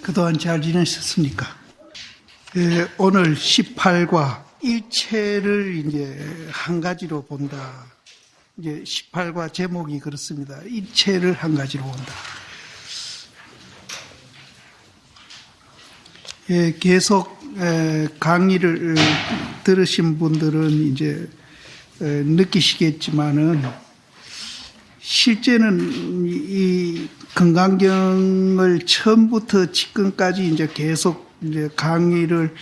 그동안 잘 지내셨습니까? 오늘 18과 일체를 이제 한 가지로 본다. 이제 18과 제목이 그렇습니다. 일체를 한 가지로 본다. 계속 강의를 들으신 분들은 이제 느끼시겠지만은 실제는 이 건강경을 처음부터 지금까지 이제 계속 이제 강의를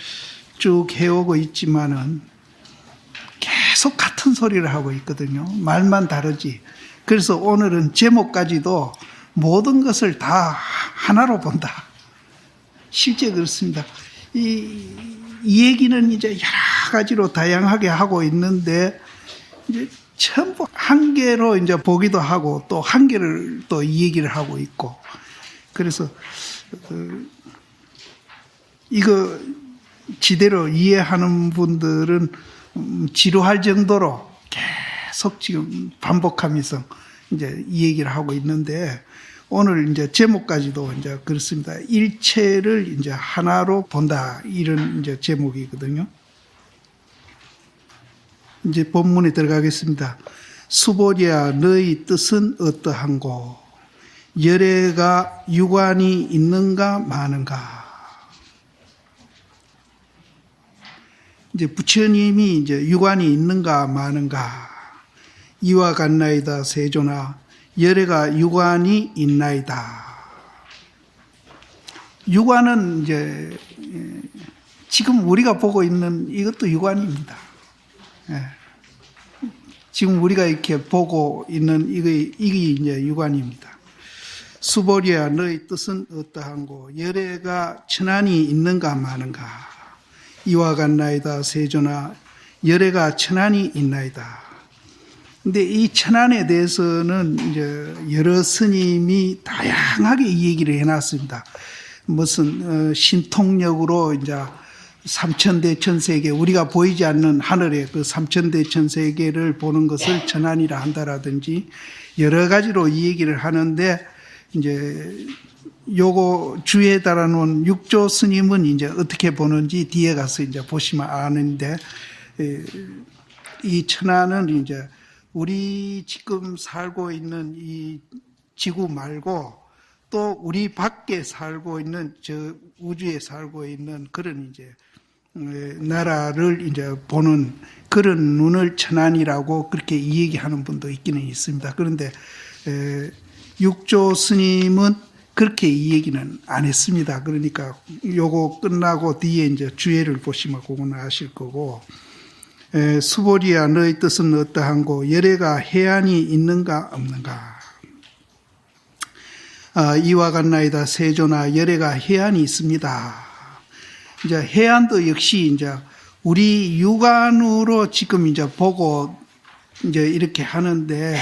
쭉 해오고 있지만은 계속 같은 소리를 하고 있거든요. 말만 다르지. 그래서 오늘은 제목까지도 모든 것을 다 하나로 본다. 실제 그렇습니다. 이 얘기는 이제 여러 가지로 다양하게 하고 있는데 이제 전부 한 개로 이제 보기도 하고 또 한 개를 또 이 얘기를 하고 있고 그래서 이거 지대로 이해하는 분들은 지루할 정도로 계속 지금 반복하면서 이제 이 얘기를 하고 있는데 오늘 이제 제목까지도 이제 그렇습니다. 일체를 이제 하나로 본다 이런 이제 제목이거든요. 이제 본문에 들어가겠습니다. 수보리야 너희 뜻은 어떠한고 열애가 유관이 있는가 마는가. 이제 부처님이 이제 유관이 있는가 마는가. 이와 같나이다 세존아 열애가 유관이 있나이다. 유관은 이제 지금 우리가 보고 있는 이것도 유관입니다. 지금 우리가 이렇게 보고 있는 이게 이제 유관입니다. 수보리야 너희 뜻은 어떠한고 열애가 천안이 있는가 마는가. 이와 같나이다 세존아 열애가 천안이 있나이다. 근데 이 천안에 대해서는 이제 여러 스님이 다양하게 이 얘기를 해놨습니다. 무슨 신통력으로 이제 삼천대천세계 우리가 보이지 않는 하늘의 그 삼천대천세계를 보는 것을 천안이라 한다라든지 여러 가지로 이 얘기를 하는데 이제 요거 주에 달아놓은 육조 스님은 이제 어떻게 보는지 뒤에 가서 이제 보시면 아는데 이 천안은 이제 우리 지금 살고 있는 이 지구 말고 또 우리 밖에 살고 있는 저 우주에 살고 있는 그런 이제 나라를 이제 보는 그런 눈을 천안이라고 그렇게 이 얘기하는 분도 있기는 있습니다. 그런데 육조 스님은 그렇게 이 얘기는 안 했습니다. 그러니까 요거 끝나고 뒤에 이제 주해를 보시면 그거는 아실 거고 수보리야 너희 뜻은 어떠한고 열애가 해안이 있는가 없는가. 이와 같나이다 세존아 열애가 해안이 있습니다. 이제 해안도 역시 이제 우리 육안으로 지금 이제 보고 이제 이렇게 하는데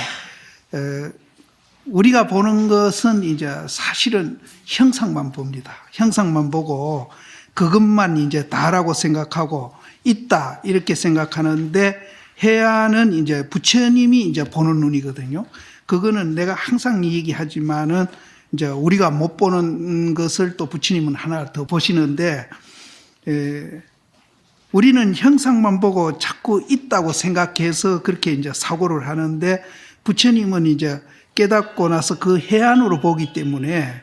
우리가 보는 것은 이제 사실은 형상만 봅니다. 형상만 보고 그것만 이제 다라고 생각하고 있다 이렇게 생각하는데 해안은 이제 부처님이 이제 보는 눈이거든요. 그거는 내가 항상 얘기하지만은 이제 우리가 못 보는 것을 또 부처님은 하나 더 보시는데 우리는 형상만 보고 자꾸 있다고 생각해서 그렇게 이제 사고를 하는데 부처님은 이제 깨닫고 나서 그 해안으로 보기 때문에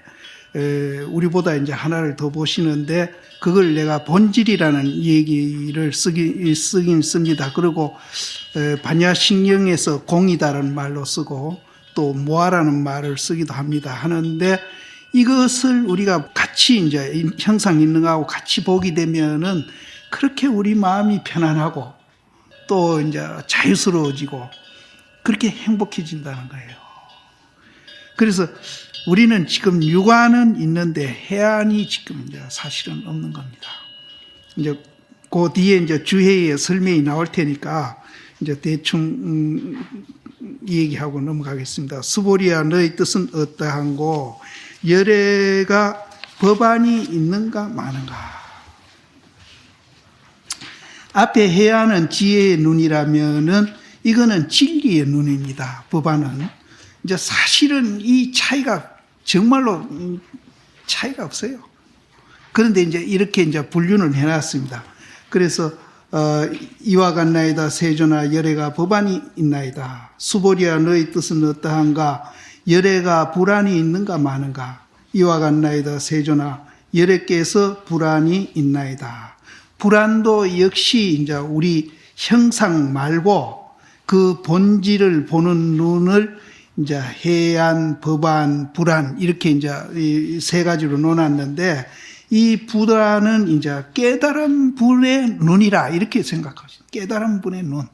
우리보다 이제 하나를 더 보시는데 그걸 내가 본질이라는 얘기를 쓰긴 씁니다. 그리고 반야신경에서 공이다라는 말로 쓰고 또 무아라는 말을 쓰기도 합니다. 하는데 이것을 우리가 같이 이제 형상 있는 거하고 같이 보게 되면은 그렇게 우리 마음이 편안하고 또 이제 자유스러워지고 그렇게 행복해진다는 거예요. 그래서 우리는 지금 육안은 있는데 해안이 지금 이제 사실은 없는 겁니다. 이제 그 뒤에 이제 주해의 설명이 나올 테니까 이제 대충 얘기하고 넘어가겠습니다. 수보리야 너희 뜻은 어떠한고 열애가 법안이 있는가 마는가. 앞에 해안은 지혜의 눈이라면은 이거는 진리의 눈입니다. 법안은 이제 사실은 이 차이가 정말로 차이가 없어요. 그런데 이제 이렇게 이제 분류를 해놨습니다. 그래서 이와 같나이다 세조나 열애가 법안이 있나이다. 수보리야 너의 뜻은 어떠한가? 열애가 불안이 있는가 마는가? 이와 같나이다 세조나 열애께서 불안이 있나이다. 불안도 역시 이제 우리 형상 말고 그 본질을 보는 눈을 이제 해안, 법안, 불안 이렇게 이제 이 세 가지로 놓았는데 이 불안은 이제 깨달은 분의 눈이라 이렇게 생각하시죠. 깨달은 분의 눈.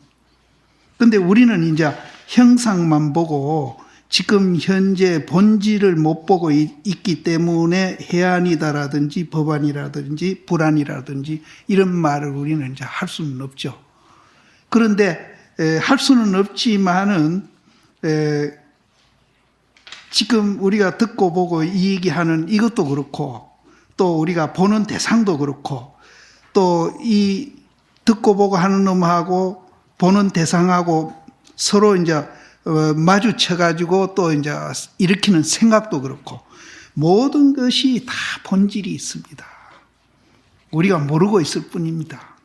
근데 우리는 이제 형상만 보고 지금 현재 본질을 못 보고 있기 때문에 해안이다라든지 법안이라든지 불안이라든지 이런 말을 우리는 이제 할 수는 없죠. 그런데 할 수는 없지만은 지금 우리가 듣고 보고 이 얘기하는 이것도 그렇고 또 우리가 보는 대상도 그렇고 또 이 듣고 보고 하는 놈하고 보는 대상하고 서로 이제 마주쳐가지고 또 이제 일으키는 생각도 그렇고 모든 것이 다 본질이 있습니다. 우리가 모르고 있을 뿐입니다.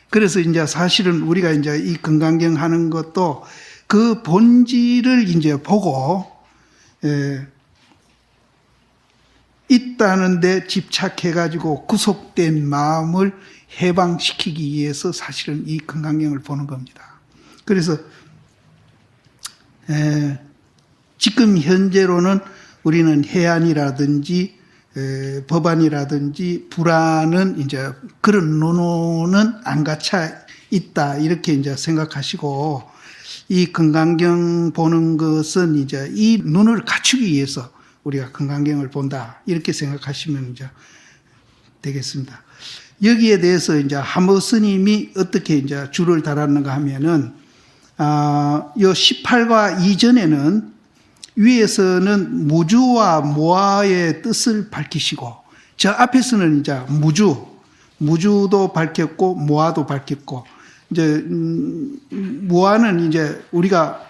그래서 이제 사실은 우리가 이제 이 건강경 하는 것도 그 본질을 이제 보고 있다는데 집착해가지고 구속된 마음을 해방시키기 위해서 사실은 이 건강경을 보는 겁니다. 그래서 지금 현재로는 우리는 해안이라든지 법안이라든지 불안은 이제 그런 눈은 안 갇혀 있다 이렇게 이제 생각하시고 이 건강경 보는 것은 이제 이 눈을 갖추기 위해서 우리가 건강경을 본다 이렇게 생각하시면 이제 되겠습니다. 여기에 대해서 이제 하모 스님이 어떻게 이제 줄을 달았는가 하면은 요 18과 이전에는 위에서는 무주와 무아의 뜻을 밝히시고 저 앞에서는 이제 무주도 밝혔고 무아도 밝혔고 이제 무아는 이제 우리가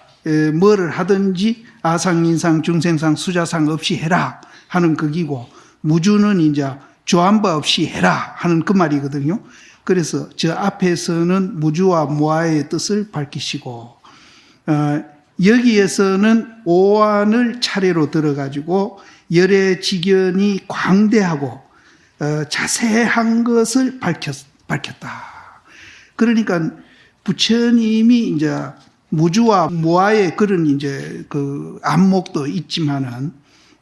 뭐를 하든지 아상, 인상, 중생상, 수자상 없이 해라 하는 극이고 무주는 이제 조한바 없이 해라 하는 그 말이거든요. 그래서 저 앞에서는 무주와 무아의 뜻을 밝히시고 여기에서는 오안을 차례로 들어가지고 열의 직연이 광대하고 자세한 것을 밝혔다. 그러니까 부처님이 이제 무주와 무아의 그런 이제 그 안목도 있지만은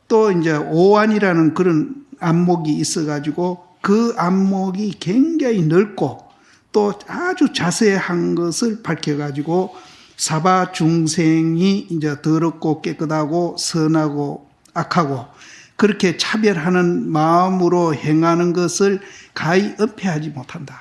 또 이제 오안이라는 그런 안목이 있어가지고 그 안목이 굉장히 넓고 또 아주 자세한 것을 밝혀가지고 사바 중생이 이제 더럽고 깨끗하고 선하고 악하고 그렇게 차별하는 마음으로 행하는 것을 가히 은폐하지 못한다.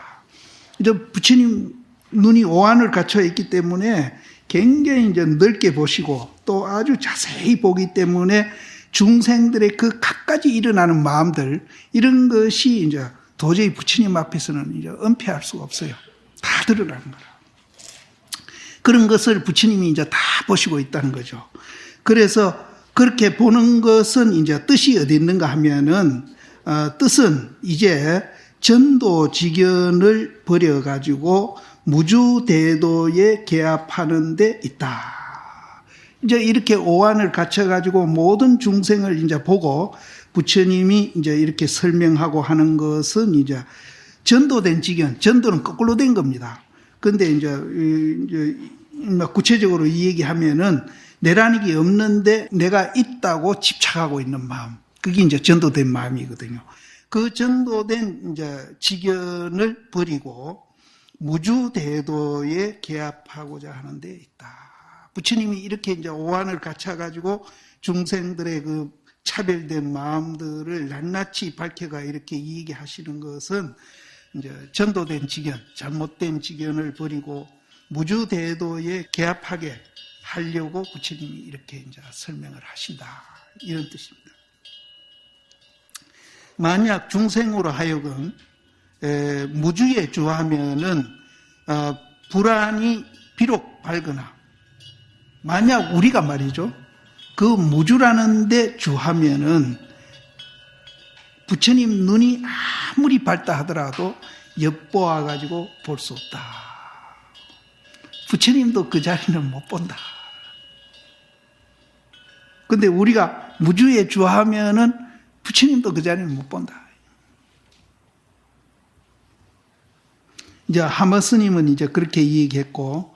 이제 부처님 눈이 오안을 갖춰 있기 때문에 굉장히 이제 넓게 보시고 또 아주 자세히 보기 때문에 중생들의 그 갖가지 일어나는 마음들 이런 것이 이제 도저히 부처님 앞에서는 이제 은폐할 수가 없어요. 다 드러나는 거라. 그런 것을 부처님이 이제 다 보시고 있다는 거죠. 그래서 그렇게 보는 것은 이제 뜻이 어디 있는가 하면은 뜻은 이제 전도직연을 버려가지고 무주대도에 개합하는 데 있다. 이제 이렇게 오안을 갖춰가지고 모든 중생을 이제 보고 부처님이 이제 이렇게 설명하고 하는 것은 이제 전도된 직연, 전도는 거꾸로 된 겁니다. 근데 이제 구체적으로 이 얘기하면은 내라는 게 없는데 내가 있다고 집착하고 있는 마음. 그게 이제 전도된 마음이거든요. 그 전도된 이제 직연을 버리고 무주대도에 개합하고자 하는 데 있다. 부처님이 이렇게 이제 오안을 갖춰가지고 중생들의 그 차별된 마음들을 낱낱이 밝혀가 이렇게 얘기하시는 것은 이제 전도된 직연, 잘못된 직연을 버리고 무주대도에 개합하게 하려고 부처님이 이렇게 이제 설명을 하신다. 이런 뜻입니다. 만약 중생으로 하여금 무주에 주하면은 불안이 비록 밝거나 만약 우리가 말이죠 그 무주라는 데 주하면은 부처님 눈이 아무리 밝다 하더라도 엿보아 가지고 볼 수 없다. 부처님도 그 자리는 못 본다. 근데 우리가 무주에 주하면은 부처님도 그 자리는 못 본다. 이제 하머 스님은 이제 그렇게 얘기했고,